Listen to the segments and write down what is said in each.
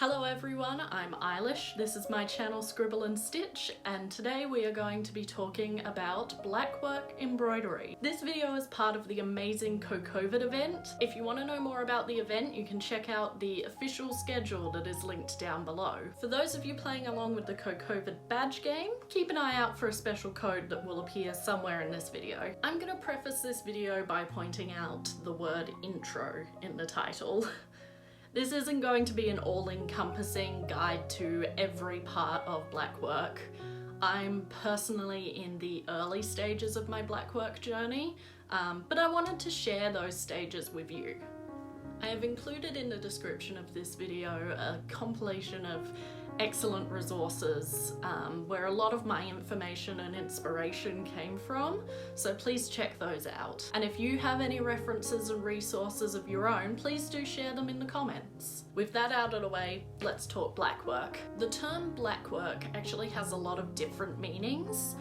Hello everyone, I'm Eilish, this is my channel Scribble and Stitch, and today we are going to be talking about Blackwork Embroidery. This video is part of the amazing CoCoVid event. If you want to know more about the event, you can check out the official schedule that is linked down below. For those of you playing along with the CoCoVid badge game, keep an eye out for a special code that will appear somewhere in this video. I'm going to preface this video by pointing out the word intro in the title. This isn't going to be an all-encompassing guide to every part of Blackwork. I'm personally in the early stages of my Blackwork journey, but I wanted to share those stages with you. I have included in the description of this video a compilation of excellent resources where a lot of my information and inspiration came from, so please check those out. And if you have any references and resources of your own, please do share them in the comments. With that out of the way, let's talk Blackwork. The term Blackwork actually has a lot of different meanings,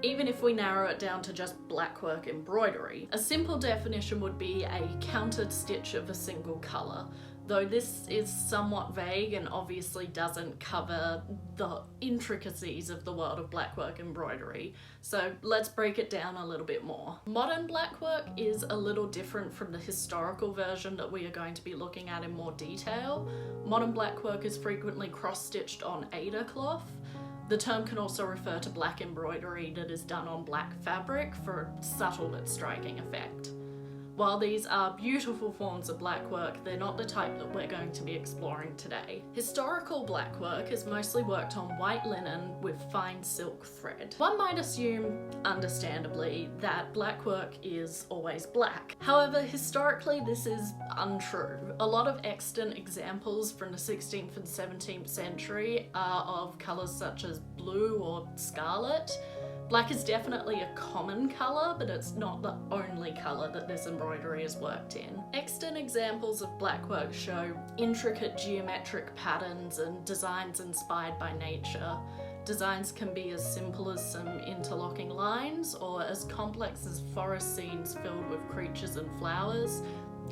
even if we narrow it down to just Blackwork Embroidery. A simple definition would be a countered stitch of a single colour, though this is somewhat vague and obviously doesn't cover the intricacies of the world of Blackwork Embroidery, so let's break it down a little bit more. Modern Blackwork is a little different from the historical version that we are going to be looking at in more detail. Modern Blackwork is frequently cross-stitched on Aida cloth. The term can also refer to black embroidery that is done on black fabric for a subtle but striking effect. While these are beautiful forms of blackwork, they're not the type that we're going to be exploring today. Historical blackwork is mostly worked on white linen with fine silk thread. One might assume, understandably, that blackwork is always black. However, historically this is untrue. A lot of extant examples from the 16th and 17th century are of colours such as blue or scarlet. Black is definitely a common colour, but it's not the only colour that this embroidery is worked in. Extant examples of blackwork show intricate geometric patterns and designs inspired by nature. Designs can be as simple as some interlocking lines, or as complex as forest scenes filled with creatures and flowers,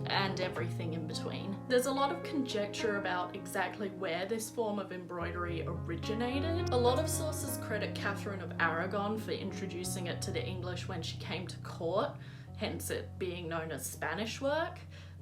and everything in between. There's a lot of conjecture about exactly where this form of embroidery originated. A lot of sources credit Catherine of Aragon for introducing it to the English when she came to court, hence it being known as Spanish work.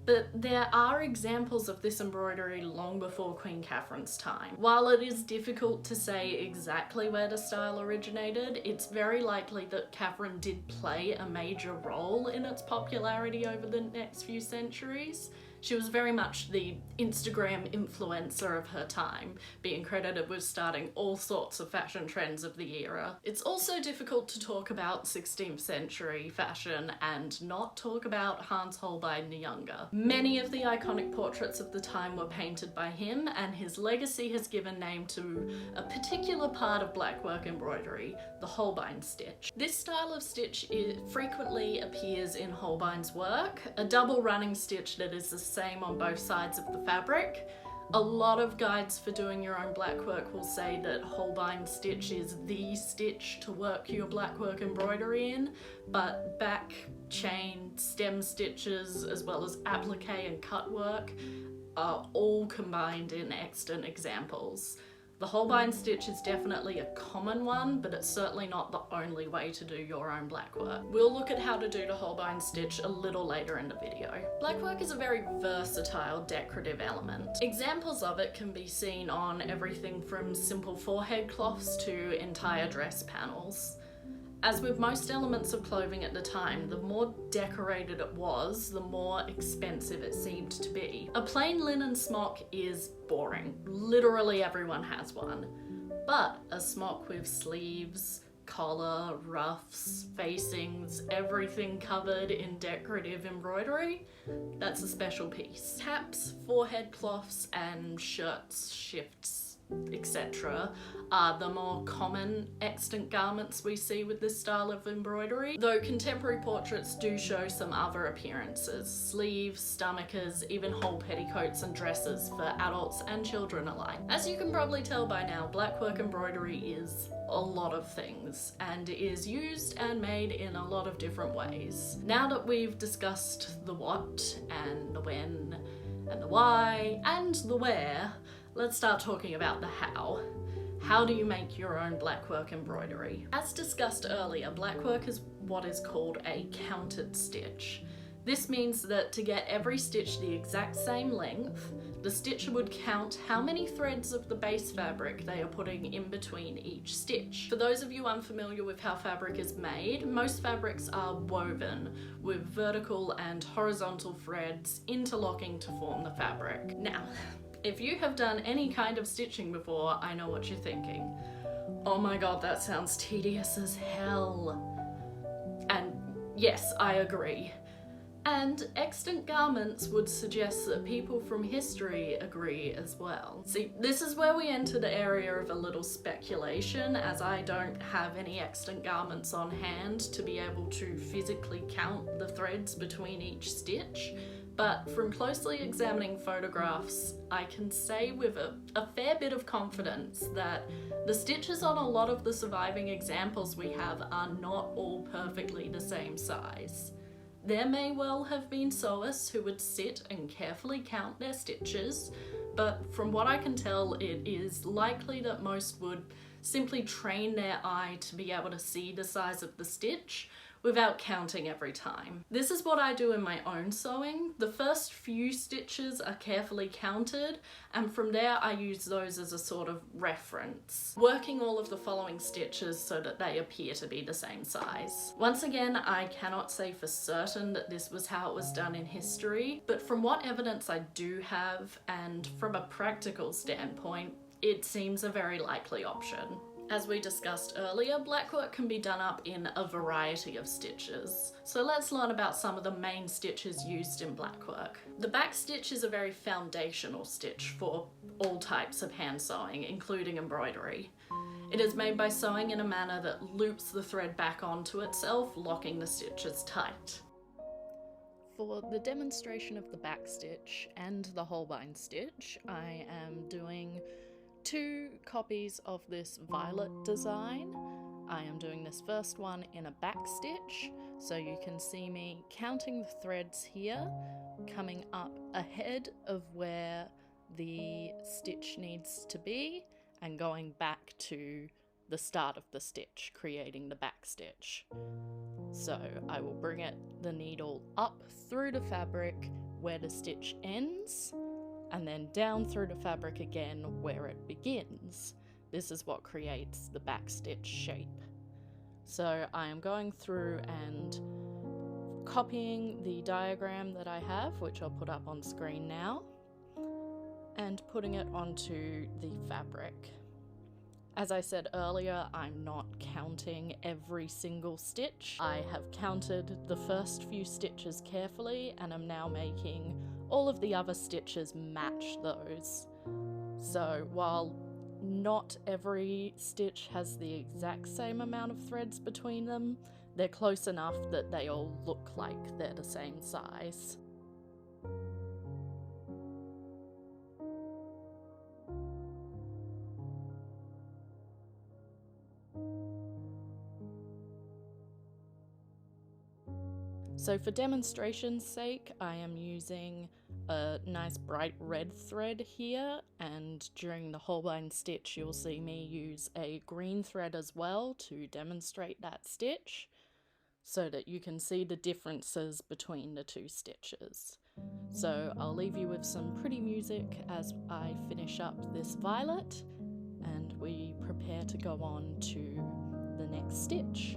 But there are examples of this embroidery long before Queen Catherine's time. While it is difficult to say exactly where the style originated, it's very likely that Catherine did play a major role in its popularity over the next few centuries. She was very much the Instagram influencer of her time, being credited with starting all sorts of fashion trends of the era. It's also difficult to talk about 16th century fashion and not talk about Hans Holbein the Younger. Many of the iconic portraits of the time were painted by him, and his legacy has given name to a particular part of blackwork embroidery, the Holbein stitch. This style of stitch frequently appears in Holbein's work, a double running stitch that is the same on both sides of the fabric. A lot of guides for doing your own blackwork will say that Holbein stitch is the stitch to work your blackwork embroidery in, but back, chain, stem stitches, as well as applique and cut work are all combined in extant examples. The Holbein stitch is definitely a common one, but it's certainly not the only way to do your own blackwork. We'll look at how to do the Holbein stitch a little later in the video. Blackwork is a very versatile decorative element. Examples of it can be seen on everything from simple forehead cloths to entire dress panels. As with most elements of clothing at the time, the more decorated it was, the more expensive it seemed to be. A plain linen smock is boring. Literally everyone has one. But a smock with sleeves, collar, ruffs, facings, everything covered in decorative embroidery, that's a special piece. Caps, forehead cloths, and shirts, shifts, etc. are the more common extant garments we see with this style of embroidery, though contemporary portraits do show some other appearances: sleeves, stomachers, even whole petticoats and dresses for adults and children alike. As you can probably tell by now, blackwork embroidery is a lot of things and is used and made in a lot of different ways. Now that we've discussed the what and the when and the why and the where, let's start talking about the how. How do you make your own blackwork embroidery? As discussed earlier, blackwork is what is called a counted stitch. This means that to get every stitch the exact same length, the stitcher would count how many threads of the base fabric they are putting in between each stitch. For those of you unfamiliar with how fabric is made, most fabrics are woven with vertical and horizontal threads interlocking to form the fabric. Now, if you have done any kind of stitching before, I know what you're thinking. Oh my god, that sounds tedious as hell. And yes, I agree. And extant garments would suggest that people from history agree as well. See, this is where we enter the area of a little speculation, as I don't have any extant garments on hand to be able to physically count the threads between each stitch. But from closely examining photographs, I can say with a fair bit of confidence that the stitches on a lot of the surviving examples we have are not all perfectly the same size. There may well have been sewists who would sit and carefully count their stitches, but from what I can tell, it is likely that most would simply train their eye to be able to see the size of the stitch without counting every time. This is what I do in my own sewing. The first few stitches are carefully counted, and from there I use those as a sort of reference, working all of the following stitches so that they appear to be the same size. Once again, I cannot say for certain that this was how it was done in history, but from what evidence I do have, and from a practical standpoint, it seems a very likely option. As we discussed earlier, blackwork can be done up in a variety of stitches. So let's learn about some of the main stitches used in blackwork. The backstitch is a very foundational stitch for all types of hand sewing, including embroidery. It is made by sewing in a manner that loops the thread back onto itself, locking the stitches tight. For the demonstration of the backstitch and the Holbein stitch, I am doing 2 copies of this violet design. I am doing this first one in a backstitch, so you can see me counting the threads here, coming up ahead of where the stitch needs to be, and going back to the start of the stitch, creating the backstitch. So I will bring the needle up through the fabric where the stitch ends, and then down through the fabric again where it begins. This is what creates the backstitch shape. So I am going through and copying the diagram that I have, which I'll put up on screen now, and putting it onto the fabric. As I said earlier, I'm not counting every single stitch. I have counted the first few stitches carefully, and I'm now making all of the other stitches match those. So while not every stitch has the exact same amount of threads between them, they're close enough that they all look like they're the same size. So for demonstration's sake, I am using a nice bright red thread here, and during the Holbein stitch you'll see me use a green thread as well to demonstrate that stitch, so that you can see the differences between the 2 stitches. So I'll leave you with some pretty music as I finish up this violet, and we prepare to go on to the next stitch.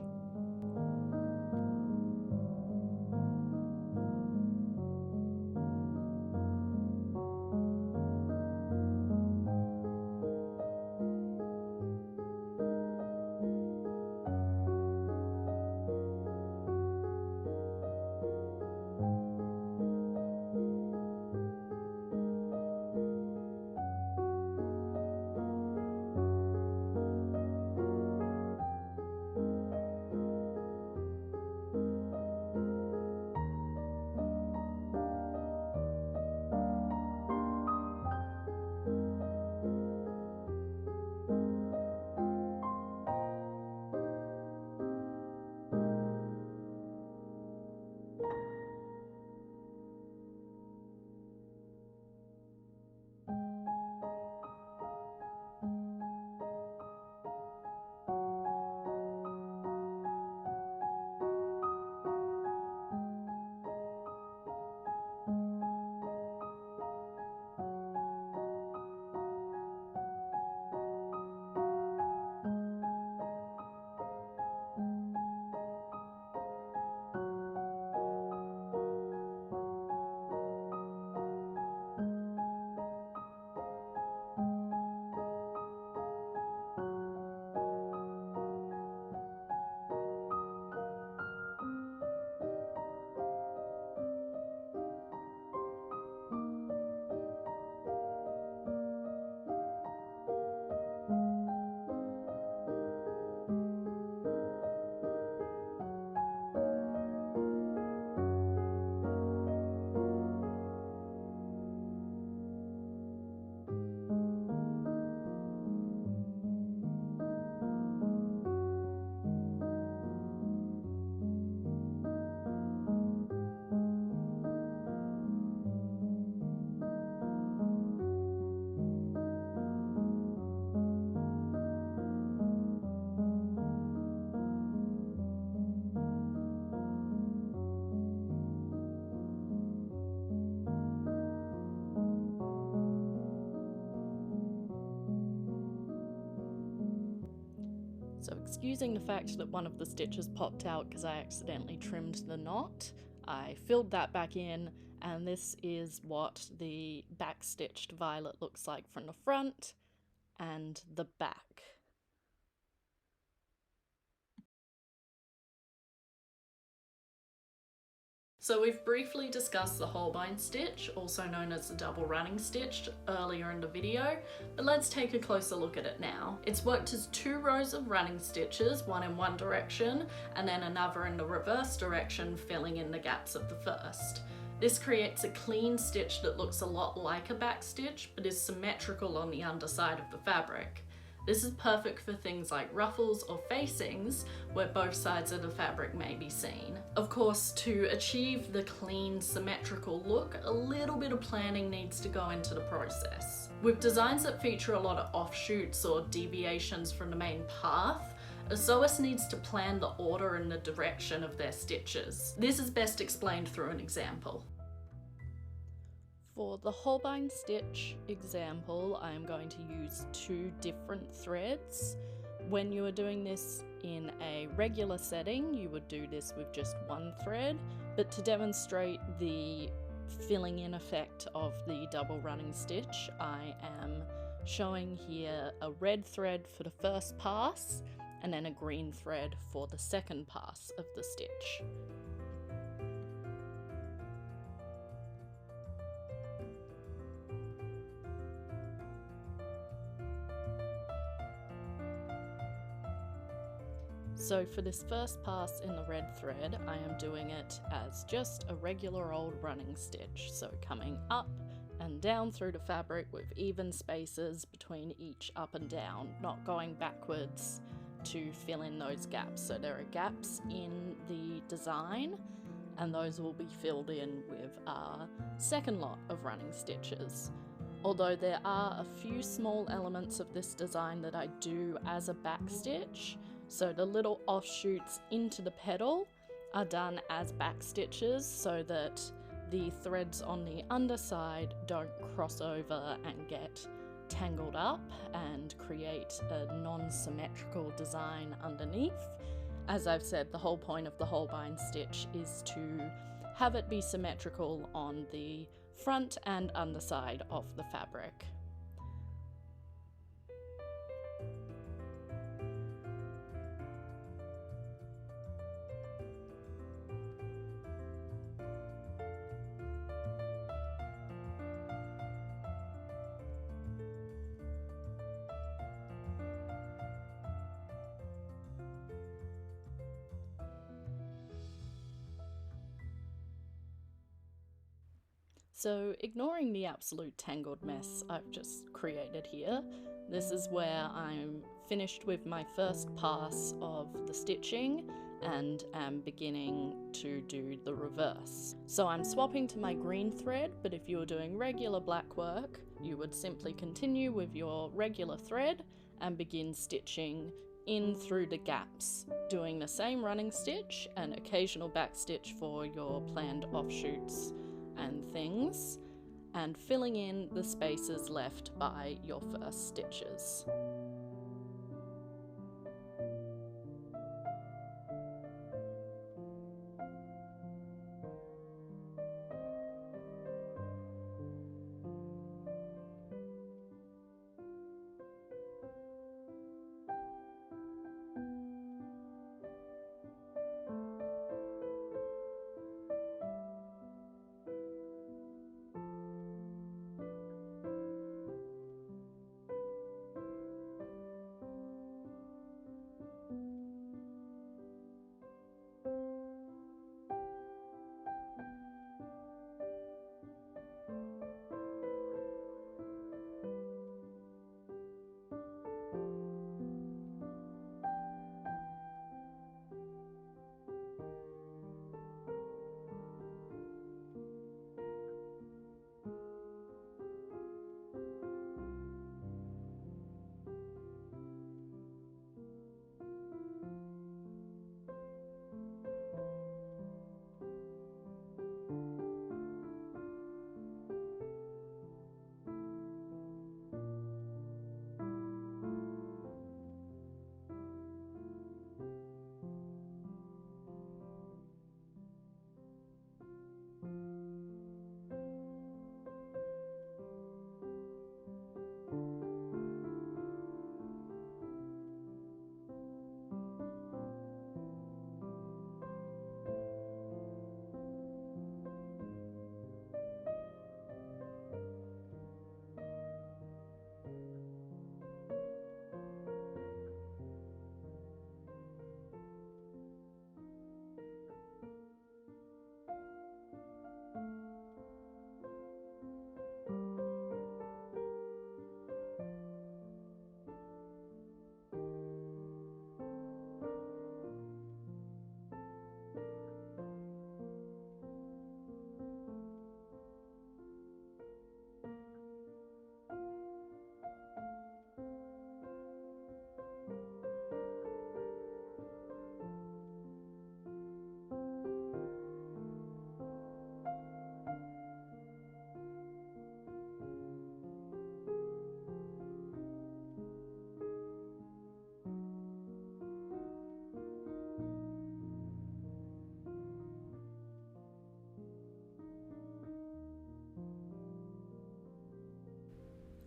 So excusing the fact that one of the stitches popped out because I accidentally trimmed the knot, I filled that back in, and this is what the backstitched violet looks like from the front and the back. So we've briefly discussed the Holbein stitch, also known as the double running stitch, earlier in the video, but let's take a closer look at it now. It's worked as 2 rows of running stitches, one in one direction and then another in the reverse direction, filling in the gaps of the first. This creates a clean stitch that looks a lot like a backstitch, but is symmetrical on the underside of the fabric. This is perfect for things like ruffles or facings, where both sides of the fabric may be seen. Of course, to achieve the clean, symmetrical look, a little bit of planning needs to go into the process. With designs that feature a lot of offshoots or deviations from the main path, a sewist needs to plan the order and the direction of their stitches. This is best explained through an example. For the Holbein stitch example, I am going to use 2 different threads. When you are doing this in a regular setting, you would do this with just 1 thread, but to demonstrate the filling in effect of the double running stitch, I am showing here a red thread for the first pass and then a green thread for the second pass of the stitch. So for this first pass in the red thread, I am doing it as just a regular old running stitch, so coming up and down through the fabric with even spaces between each up and down, not going backwards to fill in those gaps. So there are gaps in the design, and those will be filled in with our second lot of running stitches. Although there are a few small elements of this design that I do as a backstitch, so the little offshoots into the petal are done as back stitches so that the threads on the underside don't cross over and get tangled up and create a non-symmetrical design underneath. As I've said, the whole point of the Holbein stitch is to have it be symmetrical on the front and underside of the fabric. So ignoring the absolute tangled mess I've just created here, this is where I'm finished with my first pass of the stitching and am beginning to do the reverse. So I'm swapping to my green thread, but if you were doing regular black work, you would simply continue with your regular thread and begin stitching in through the gaps, doing the same running stitch and occasional back stitch for your planned offshoots and things, and filling in the spaces left by your first stitches.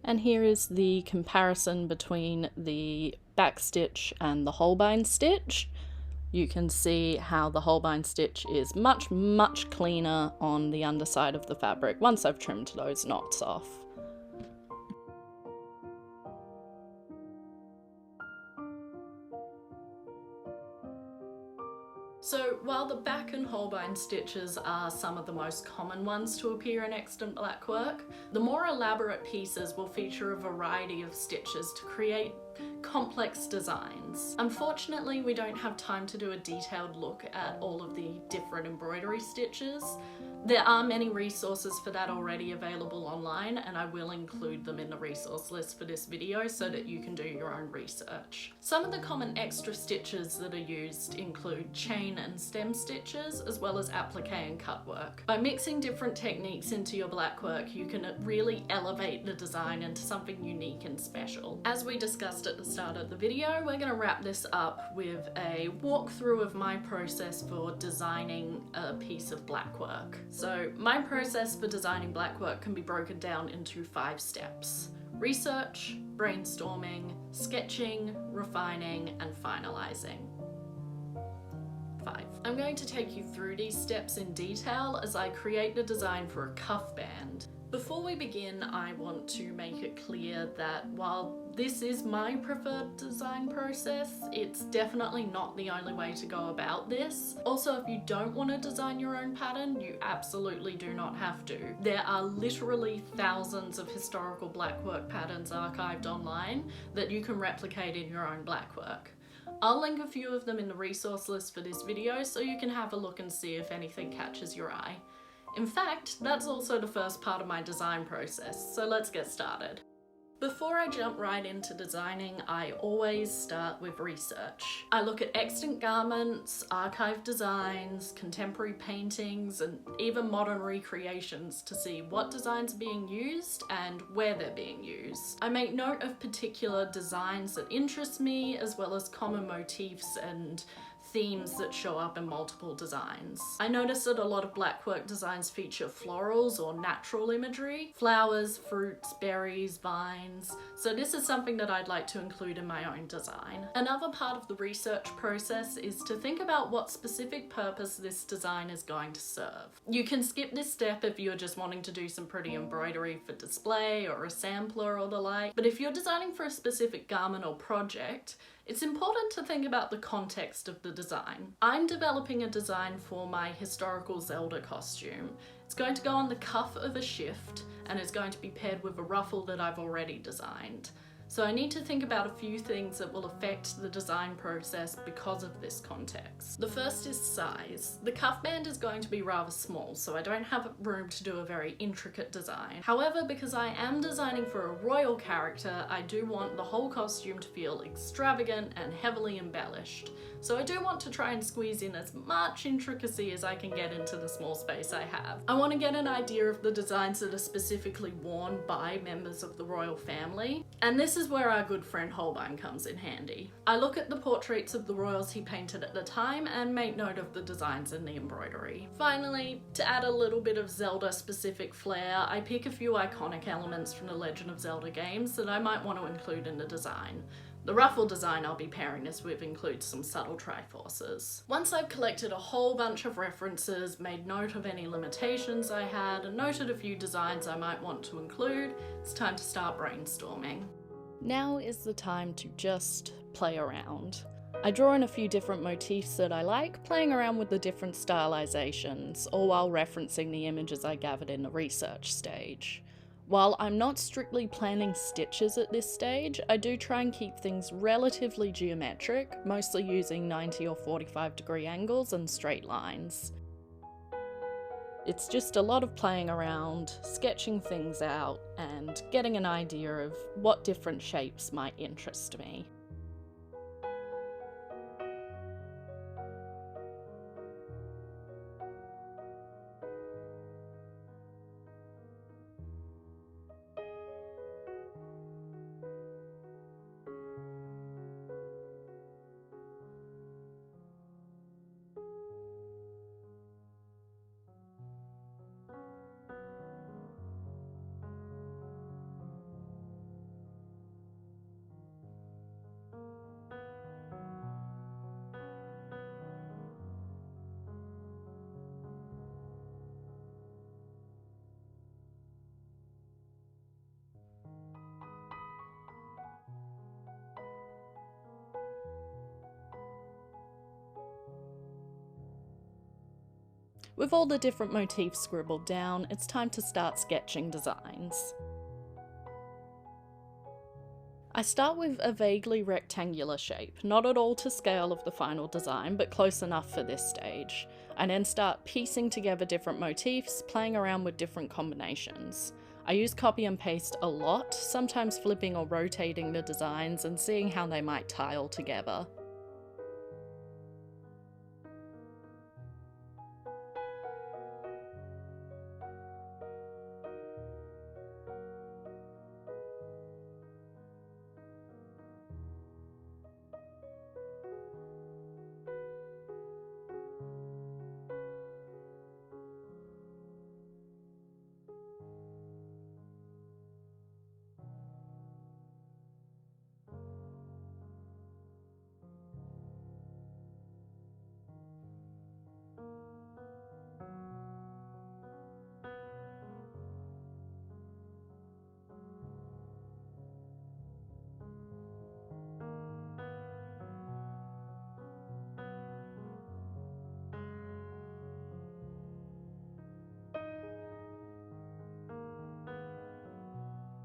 And here is the comparison between the Backstitch and the Holbein stitch. You can see how the Holbein stitch is much cleaner on the underside of the fabric once I've trimmed those knots off. So while the back and Holbein stitches are some of the most common ones to appear in extant blackwork, the more elaborate pieces will feature a variety of stitches to create complex designs. Unfortunately, we don't have time to do a detailed look at all of the different embroidery stitches. There are many resources for that already available online, and I will include them in the resource list for this video so that you can do your own research. Some of the common extra stitches that are used include chain and stem stitches, as well as applique and cut work. By mixing different techniques into your blackwork, you can really elevate the design into something unique and special. As we discussed at the start of the video, we're going to wrap this up with a walkthrough of my process for designing a piece of blackwork. So my process for designing blackwork can be broken down into 5 steps: research, brainstorming, sketching, refining, and finalizing. 5. I'm going to take you through these steps in detail as I create the design for a cuff band. Before we begin, I want to make it clear that while this is my preferred design process, it's definitely not the only way to go about this. Also, if you don't want to design your own pattern, you absolutely do not have to. There are literally thousands of historical blackwork patterns archived online that you can replicate in your own blackwork. I'll link a few of them in the resource list for this video so you can have a look and see if anything catches your eye. In fact, that's also the first part of my design process, so let's get started. Before I jump right into designing, I always start with research. I look at extant garments, archived designs, contemporary paintings, and even modern recreations to see what designs are being used and where they're being used. I make note of particular designs that interest me, as well as common motifs and themes that show up in multiple designs. I notice that a lot of blackwork designs feature florals or natural imagery, flowers, fruits, berries, vines, so this is something that I'd like to include in my own design. Another part of the research process is to think about what specific purpose this design is going to serve. You can skip this step if you're just wanting to do some pretty embroidery for display or a sampler or the like, but if you're designing for a specific garment or project, it's important to think about the context of the design. I'm developing a design for my historical Zelda costume. It's going to go on the cuff of a shift and it's going to be paired with a ruffle that I've already designed. So I need to think about a few things that will affect the design process because of this context. The first is size. The cuff band is going to be rather small, so I don't have room to do a very intricate design. However, because I am designing for a royal character, I do want the whole costume to feel extravagant and heavily embellished. So I do want to try and squeeze in as much intricacy as I can get into the small space I have. I want to get an idea of the designs that are specifically worn by members of the royal family, and this is where our good friend Holbein comes in handy. I look at the portraits of the royals he painted at the time and make note of the designs in the embroidery. Finally, to add a little bit of Zelda specific flair, I pick a few iconic elements from the Legend of Zelda games that I might want to include in the design. The ruffle design I'll be pairing this with includes some subtle triforces. Once I've collected a whole bunch of references, made note of any limitations I had, and noted a few designs I might want to include, it's time to start brainstorming. Now is the time to just play around. I draw in a few different motifs that I like, playing around with the different stylizations, all while referencing the images I gathered in the research stage. While I'm not strictly planning stitches at this stage, I do try and keep things relatively geometric, mostly using 90 or 45 degree angles and straight lines. It's just a lot of playing around, sketching things out, and getting an idea of what different shapes might interest me. With all the different motifs scribbled down, it's time to start sketching designs. I start with a vaguely rectangular shape, not at all to scale of the final design, but close enough for this stage. I then start piecing together different motifs, playing around with different combinations. I use copy and paste a lot, sometimes flipping or rotating the designs and seeing how they might tile together.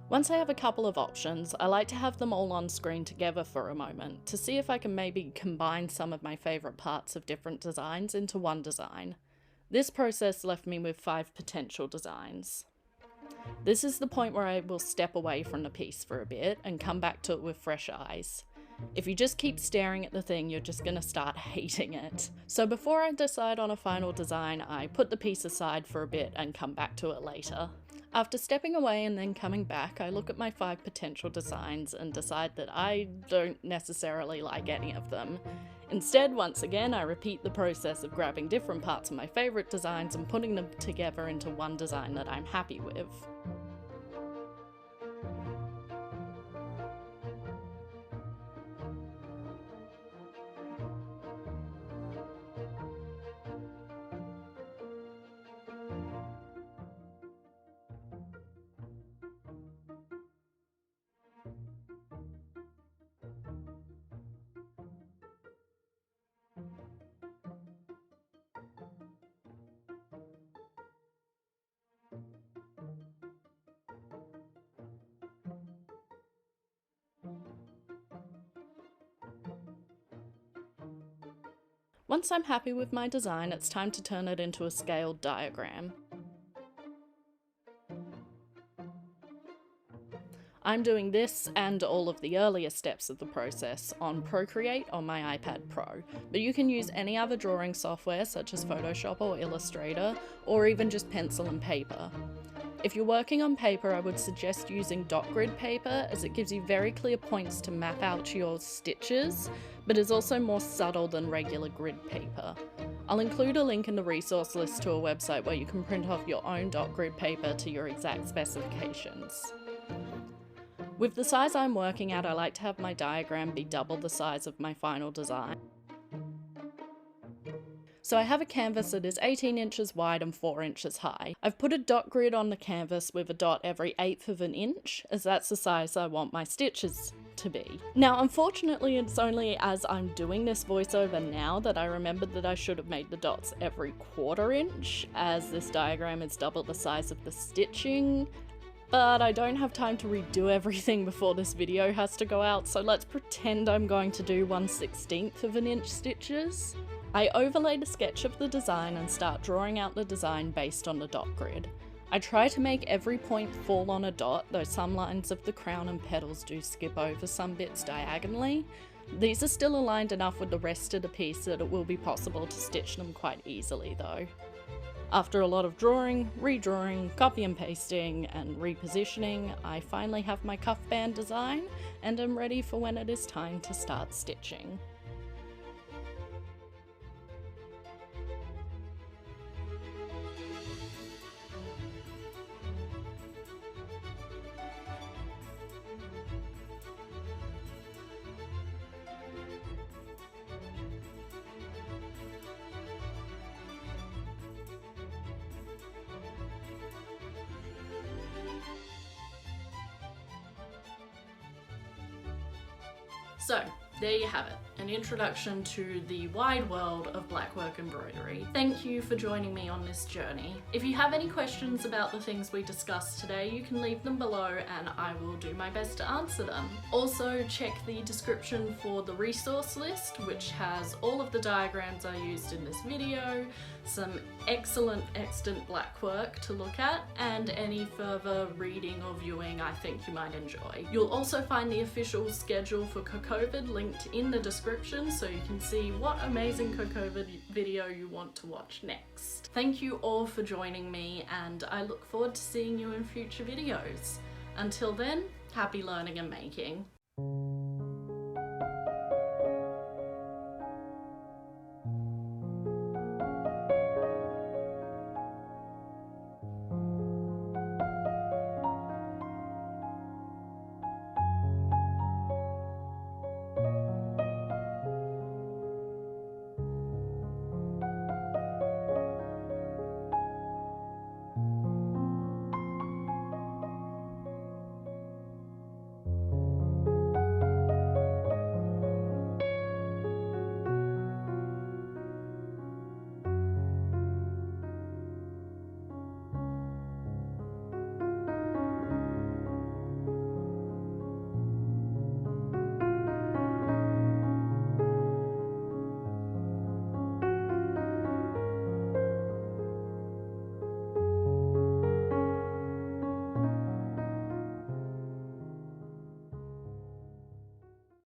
Once I have a couple of options, I like to have them all on screen together for a moment to see if I can maybe combine some of my favourite parts of different designs into one design. This process left me with 5 potential designs. This is the point where I will step away from the piece for a bit and come back to it with fresh eyes. If you just keep staring at the thing, you're just going to start hating it. So before I decide on a final design, I put the piece aside for a bit and come back to it later. After stepping away and then coming back, I look at my 5 potential designs and decide that I don't necessarily like any of them. Instead, once again, I repeat the process of grabbing different parts of my favourite designs and putting them together into one design that I'm happy with. Once I'm happy with my design, it's time to turn it into a scaled diagram. I'm doing this and all of the earlier steps of the process on Procreate on my iPad Pro, but you can use any other drawing software such as Photoshop or Illustrator, or even just pencil and paper. If you're working on paper, I would suggest using dot grid paper as it gives you very clear points to map out your stitches, but is also more subtle than regular grid paper. I'll include a link in the resource list to a website where you can print off your own dot grid paper to your exact specifications. With the size I'm working at, I like to have my diagram be double the size of my final design. So I have a canvas that is 18 inches wide and 4 inches high. I've put a dot grid on the canvas with a dot every 1/8 of an inch, as that's the size I want my stitches to be. Now, unfortunately, it's only as I'm doing this voiceover now that I remembered that I should have made the dots every 1/4 inch, as this diagram is double the size of the stitching. But I don't have time to redo everything before this video has to go out, so let's pretend I'm going to do 1/16 of an inch stitches. I overlaid a sketch of the design and start drawing out the design based on the dot grid. I try to make every point fall on a dot, though some lines of the crown and petals do skip over some bits diagonally. These are still aligned enough with the rest of the piece that it will be possible to stitch them quite easily though. After a lot of drawing, redrawing, copy and pasting, and repositioning, I finally have my cuff band design and am ready for when it is time to start stitching. So, there you have it, an introduction to the wide world of Blackwork embroidery. Thank you for joining me on this journey. If you have any questions about the things we discussed today, you can leave them below and I will do my best to answer them. Also, check the description for the resource list, which has all of the diagrams I used in this video, some excellent extant blackwork to look at, and any further reading or viewing I think you might enjoy. You'll also find the official schedule for CoCoVid linked in the description so you can see what amazing CoCoVid video you want to watch next. Thank you all for joining me, and I look forward to seeing you in future videos. Until then, happy learning and making.